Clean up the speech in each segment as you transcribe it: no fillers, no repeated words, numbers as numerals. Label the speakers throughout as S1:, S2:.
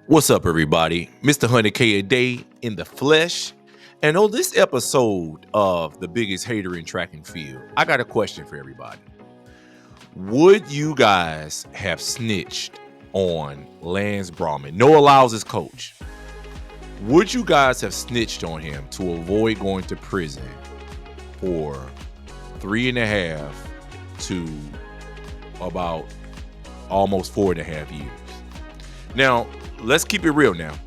S1: What's up, everybody? Mr. 100K a day in the flesh. And on this episode of The Biggest Hater in Track and Field, I got a question for everybody. Would you guys have snitched on Lance Brahman, Noah Lyles' coach? Would you guys have snitched on him to avoid going to prison for 3.5 to about almost 4.5 years? Now, let's keep it real now.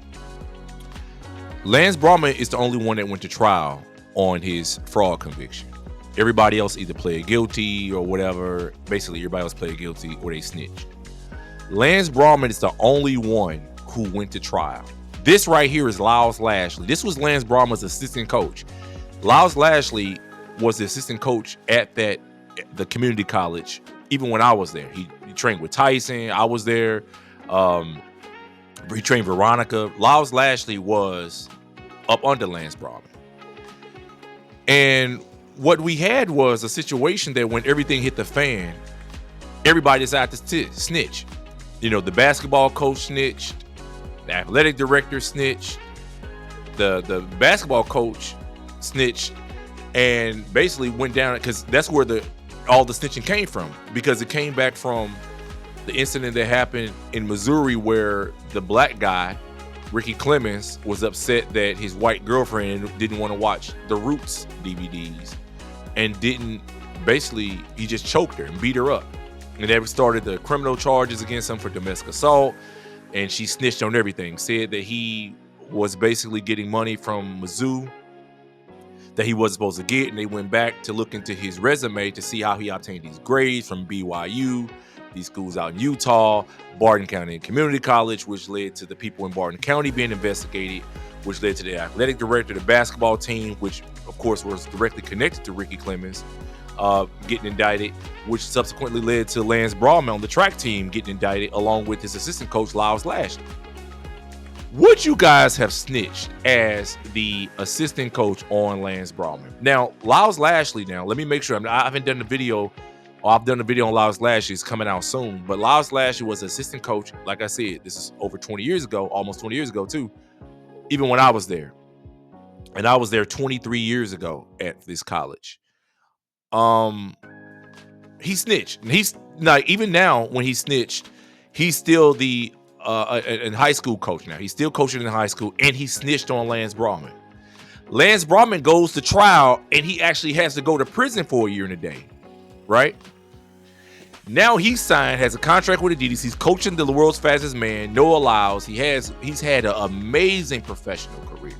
S1: Lance Brahman is the only one that went to trial on his fraud conviction. Everybody else either pled guilty or whatever. Basically, everybody else pled guilty or they snitched. Lance Brahman is the only one who went to trial. This right here is Lyles Lashley. This was Lance Brahman's assistant coach. Lyles Lashley was the assistant coach at the community college, even when I was there. He trained with Tyson. I was there. He trained Veronica. Lyles Lashley was up under Lance Brahman. And what we had was a situation that when everything hit the fan, everybody decided to snitch. You know, the basketball coach snitched, the athletic director snitched, the basketball coach snitched, and basically went down because that's where all the snitching came from, because it came back from the incident that happened in Missouri where the black guy, Ricky Clemens, was upset that his white girlfriend didn't want to watch the Roots DVDs and he just choked her and beat her up. And that started the criminal charges against him for domestic assault. And she snitched on everything, said that he was basically getting money from Mizzou that he wasn't supposed to get. And they went back to look into his resume to see how he obtained these grades from BYU, these schools out in Utah, Barton County Community College, which led to the people in Barton County being investigated, which led to the athletic director, the basketball team, which of course was directly connected to Ricky Clemens, getting indicted, which subsequently led to Lance Brahman on the track team getting indicted, along with his assistant coach, Lyles Lashley. Would you guys have snitched as the assistant coach on Lance Brahman? Now, Lyles Lashley, let me make sure, I haven't done the video. I've done a video on Lyles Lashley. It's coming out soon. But Lyles Lashley was assistant coach. Like I said, this is over 20 years ago, almost 20 years ago too, even when I was there. And I was there 23 years ago at this college. He snitched. And he's not, even now when he snitched, he's still the in high school coach now. He's still coaching in high school, and he snitched on Lance Brahman. Lance Brahman goes to trial, and he actually has to go to prison for 1 year and a day. Right? Now he's has a contract with Adidas. He's coaching the world's fastest man, Noah Lyles. He's had an amazing professional career.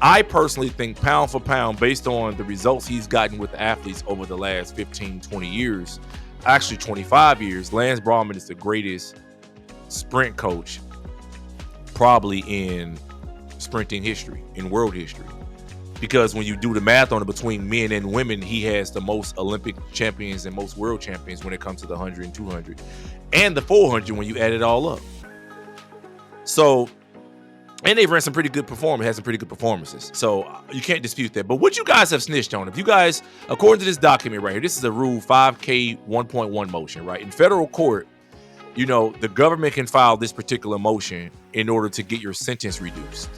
S1: I personally think pound for pound, based on the results he's gotten with athletes over the last 15, 20 years, actually 25 years, Lance Brahman is the greatest sprint coach probably in sprinting history, in world history. Because when you do the math on it between men and women, he has the most Olympic champions and most world champions when it comes to the 100 and 200 and the 400 when you add it all up. So, and they've ran some pretty good performances. So you can't dispute that. But would you guys have snitched on him? If you guys, according to this document right here, this is a Rule 5K 1.1 motion, right? In federal court, the government can file this particular motion in order to get your sentence reduced.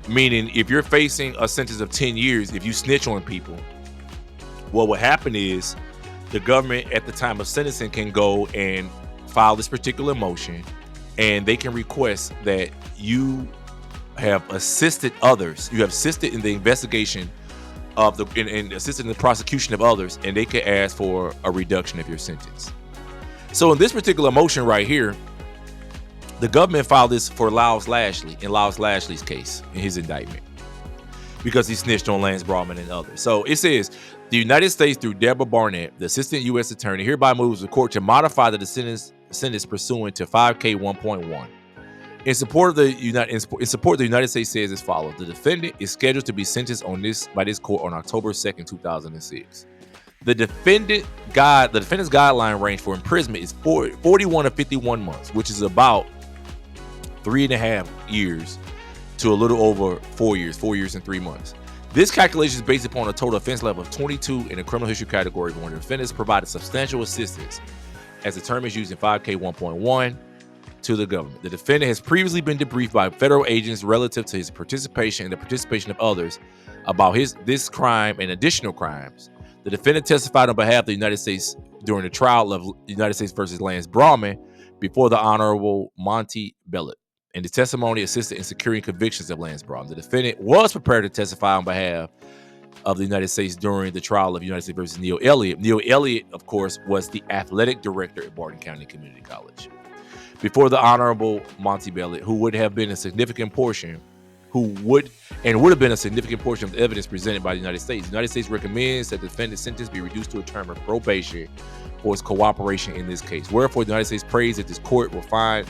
S1: Meaning, if you're facing a sentence of 10 years, if you snitch on people, what will happen is the government at the time of sentencing can go and file this particular motion, and they can request that you have assisted others. You have assisted in the investigation of and assisted in the prosecution of others, and they can ask for a reduction of your sentence. So in this particular motion right here, the government filed this for Lyles Lashley, in Lyles Lashley's case, in his indictment, because he snitched on Lance Brahman and others. So it says, the United States, through Deborah Barnett, the assistant U.S. attorney, hereby moves the court to modify the sentence pursuant to 5K 1.1. In support, the United States says as follows: the defendant is scheduled to be sentenced by this court on October 2nd, 2006. The defendant's guideline range for imprisonment is 41 to 51 months, which is about 3.5 years to a little over 4 years, 4 years and 3 months. This calculation is based upon a total offense level of 22 in the criminal history category, where the defendants provided substantial assistance as the term is used in 5K 1.1 to the government. The defendant has previously been debriefed by federal agents relative to his participation and the participation of others about this crime and additional crimes. The defendant testified on behalf of the United States during the trial of United States versus Lance Brauman before the Honorable Monty Bellet. And the testimony assisted in securing convictions of Lance Brauman. The defendant was prepared to testify on behalf of the United States during the trial of United States versus Neil Elliott. Neil Elliott, of course, was the athletic director at Barton County Community College. Before the Honorable Monty Bellet, who would have been a significant portion, would have been a significant portion of the evidence presented by the United States. The United States recommends that the defendant's sentence be reduced to a term of probation for his cooperation in this case. Wherefore, the United States prays that this court will find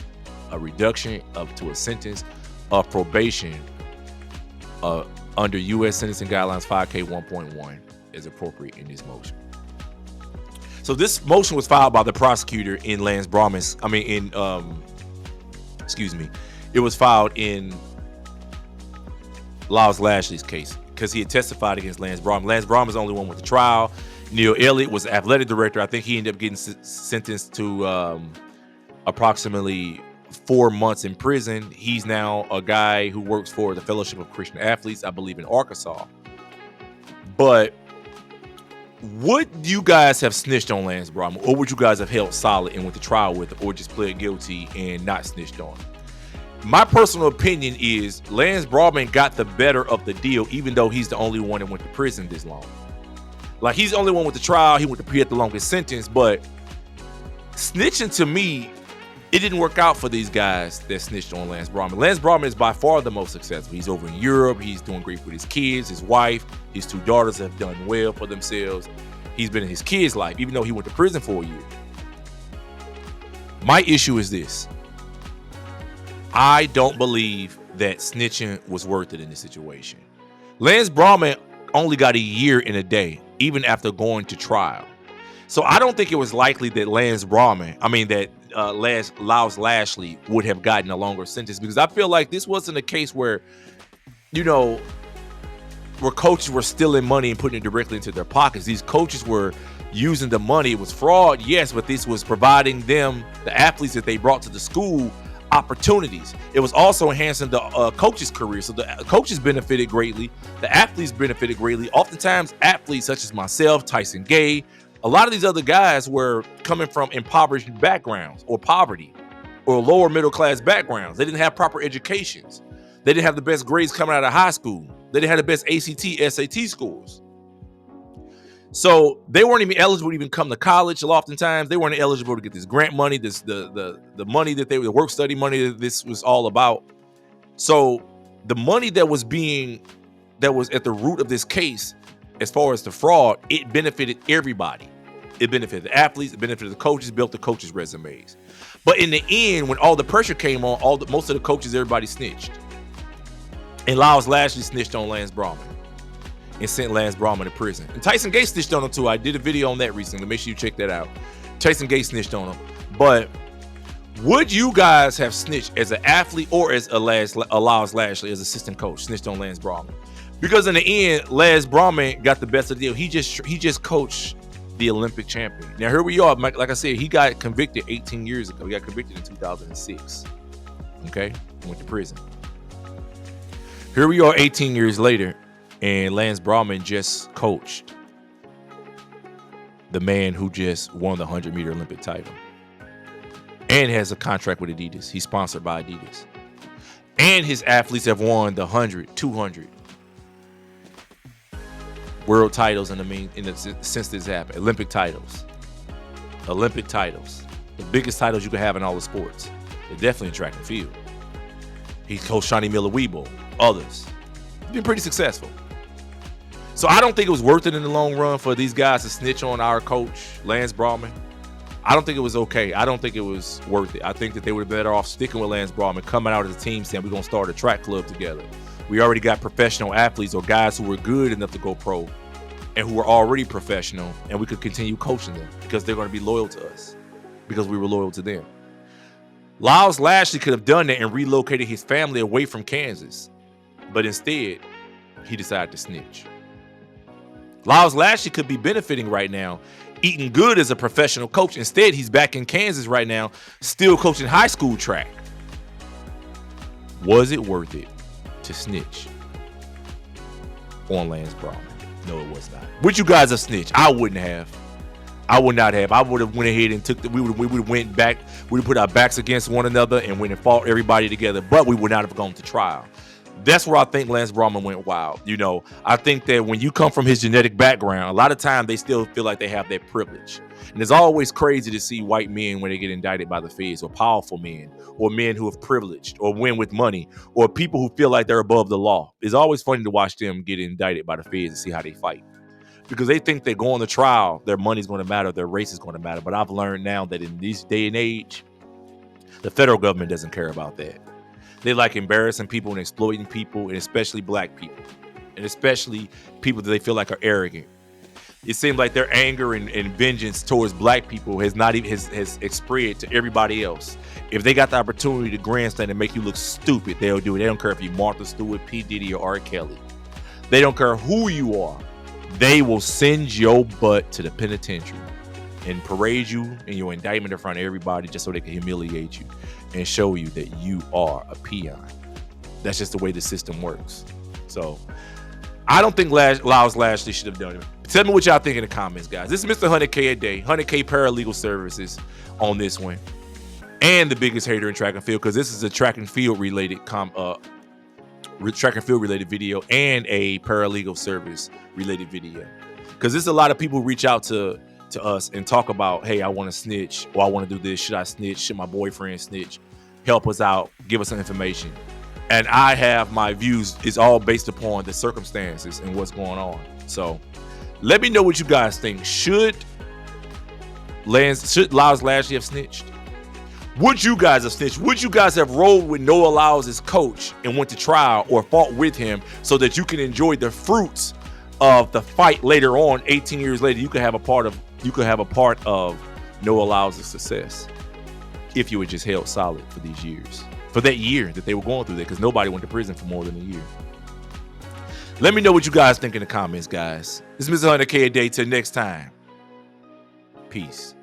S1: a reduction up to a sentence of probation under U.S. Sentencing Guidelines 5K 1.1 is appropriate in this motion. So this motion was filed by the prosecutor in Lance Brauman's, it was filed in Lyles Lashley's case because he had testified against Lance Brauman. Lance Brauman was the only one with the trial. Neil Elliott was the athletic director. I think he ended up getting sentenced to approximately 4 months in prison. He's now a guy who works for the Fellowship of Christian Athletes, I believe in Arkansas. But would you guys have snitched on Lance Brauman, or would you guys have held solid and went to trial with it, or just pled guilty and not snitched on him? My personal opinion is Lance Brauman got the better of the deal, even though he's the only one that went to prison this long. Like, he's the only one with the trial. He went to pre at the longest sentence, but snitching, to me, it didn't work out for these guys that snitched on Lance Brauman. Lance Brauman is by far the most successful. He's over in Europe. He's doing great with his kids, his wife. His 2 daughters have done well for themselves. He's been in his kids' life, even though he went to prison for a year. My issue is this. I don't believe that snitching was worth it in this situation. Lance Brauman only got a year and a day, even after going to trial. So I don't think it was likely that Lyles Lashley would have gotten a longer sentence, because I feel like this wasn't a case where, where coaches were stealing money and putting it directly into their pockets. These coaches were using the money. It was fraud, yes, but this was providing them, the athletes that they brought to the school, opportunities. It was also enhancing the coaches' career. So the coaches benefited greatly. The athletes benefited greatly. Oftentimes, athletes such as myself, Tyson Gay, a lot of these other guys were coming from impoverished backgrounds or poverty or lower middle class backgrounds. They didn't have proper educations. They didn't have the best grades coming out of high school. They didn't have the best ACT, SAT scores. So they weren't even eligible to even come to college. Oftentimes, they weren't eligible to get this grant money, the money that the work study money that this was all about. So the money that was at the root of this case, as far as the fraud, it benefited everybody. It benefited the athletes, it benefited the coaches, built the coaches' resumes. But in the end, when all the pressure came on, most of the coaches, everybody snitched. And Lyles Lashley snitched on Lance Brauman and sent Lance Brauman to prison. And Tyson Gay snitched on him too. I did a video on that recently. Make sure you check that out. Tyson Gay snitched on him. But would you guys have snitched as an athlete or as a Lyles Lashley as assistant coach, snitched on Lance Brauman? Because in the end, Lance Brauman got the best of the deal. He just coached the Olympic champion. Now here we are. Like I said, he got convicted 18 years ago. He got convicted in 2006. Okay, went to prison. Here we are 18 years later, and Lance Brauman just coached the man who just won the 100-meter Olympic title and has a contract with Adidas. He's sponsored by Adidas. And his athletes have won the 100, 200 world titles since this happened. Olympic titles. The biggest titles you can have in all the sports. They're definitely in track and field. He coached Shawnee Miller-Weeble, others. He's been pretty successful. So I don't think it was worth it in the long run for these guys to snitch on our coach, Lance Brauman. I don't think it was okay. I don't think it was worth it. I think that they would have been better off sticking with Lance Brauman, coming out as a team saying we're going to start a track club together. We already got professional athletes or guys who were good enough to go pro and who were already professional, and we could continue coaching them because they're going to be loyal to us because we were loyal to them. Lyles Lashley could have done that and relocated his family away from Kansas, but instead, he decided to snitch. Lyles Lashley could be benefiting right now, eating good as a professional coach. Instead, he's back in Kansas right now, still coaching high school track. Was it worth it to snitch on Lance Browman? No, it was not. Would you guys have snitched? I wouldn't have. I would not have. I would have went ahead and we would have went back. We would have put our backs against one another and went and fought everybody together. But we would not have gone to trial. That's where I think Lance Browman went wild. You know, I think that when you come from his genetic background, a lot of times they still feel like they have that privilege. And it's always crazy to see white men when they get indicted by the feds, or powerful men, or men who have privileged, or men with money, or people who feel like they're above the law. It's always funny to watch them get indicted by the feds and see how they fight. Because they think they're going to trial, their money's going to matter, their race is going to matter. But I've learned now that in this day and age, the federal government doesn't care about that. They like embarrassing people and exploiting people, and especially black people, and especially people that they feel like are arrogant. It seems like their anger and vengeance towards black people has not even has spread to everybody else. If they got the opportunity to grandstand and make you look stupid, they'll do it. They don't care if you're Martha Stewart, P. Diddy, or R. Kelly. They don't care who you are. They will send your butt to the penitentiary and parade you in your indictment in front of everybody just so they can humiliate you and show you that you are a peon. That's just the way the system works. So I don't think Lyles Lashley should have done it. Tell me what y'all think in the comments, guys. This is Mr. 100K a day, 100K paralegal services on this one. And the biggest hater in track and field, because this is a track and field related video and a paralegal service related video. Because there's a lot of people reach out to us and talk about, hey, I want to snitch, or I want to do this. Should I snitch? Should my boyfriend snitch? Help us out. Give us some information. And I have my views. It's all based upon the circumstances and what's going on. So let me know what you guys think. Should Lyles Lashley have snitched? Would you guys have snitched? Would you guys have rolled with Noah Lyles as coach and went to trial, or fought with him so that you can enjoy the fruits of the fight later on? 18 years later, you could have a part of Noah Lyles' success if you were just held solid for these years, for that year that they were going through that, because nobody went to prison for more than a year. Let me know what you guys think in the comments, guys. This is Mr. 100K a day. Till next time, peace.